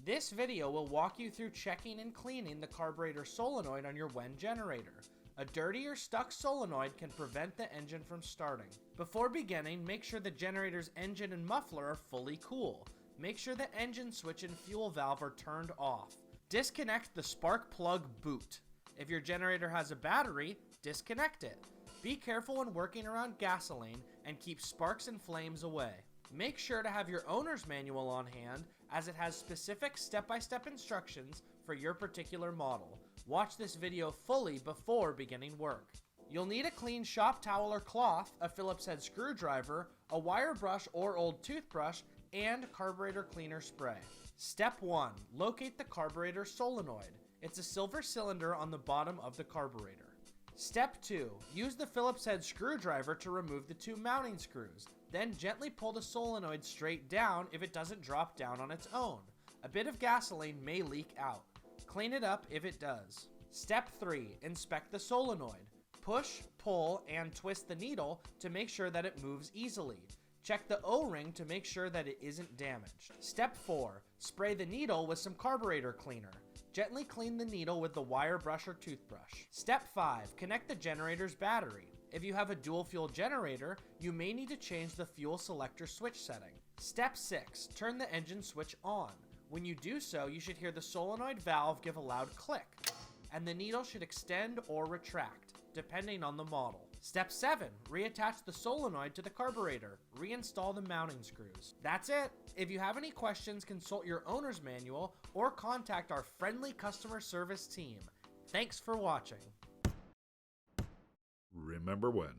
This video will walk you through checking and cleaning the carburetor solenoid on your WEN generator. A dirty or stuck solenoid can prevent the engine from starting. Before beginning, make sure the generator's engine and muffler are fully cool. Make sure the engine switch and fuel valve are turned off. Disconnect the spark plug boot. If your generator has a battery, disconnect it. Be careful when working around gasoline and keep sparks and flames away. Make sure to have your owner's manual on hand, as it has specific step-by-step instructions for your particular model. Watch this video fully before beginning work. You'll need a clean shop towel or cloth, a Phillips head screwdriver, a wire brush or old toothbrush, and carburetor cleaner spray. Step 1. Locate the carburetor solenoid. It's a silver cylinder on the bottom of the carburetor. Step 2. Use the Phillips head screwdriver to remove the 2 mounting screws. Then gently pull the solenoid straight down if it doesn't drop down on its own. A bit of gasoline may leak out. Clean it up if it does. Step 3. Inspect the solenoid. Push, pull, and twist the needle to make sure that it moves easily. Check the O-ring to make sure that it isn't damaged. Step 4. Spray the needle with some carburetor cleaner. Gently clean the needle with the wire brush or toothbrush. Step 5. Connect the generator's battery. If you have a dual fuel generator, you may need to change the fuel selector switch setting. Step 6. Turn the engine switch on. When you do so, you should hear the solenoid valve give a loud click, and the needle should extend or retract, depending on the model. Step 7. Reattach the solenoid to the carburetor. Reinstall the mounting screws. That's it. If you have any questions, consult your owner's manual or contact our friendly customer service team. Thanks for watching. Remember WEN.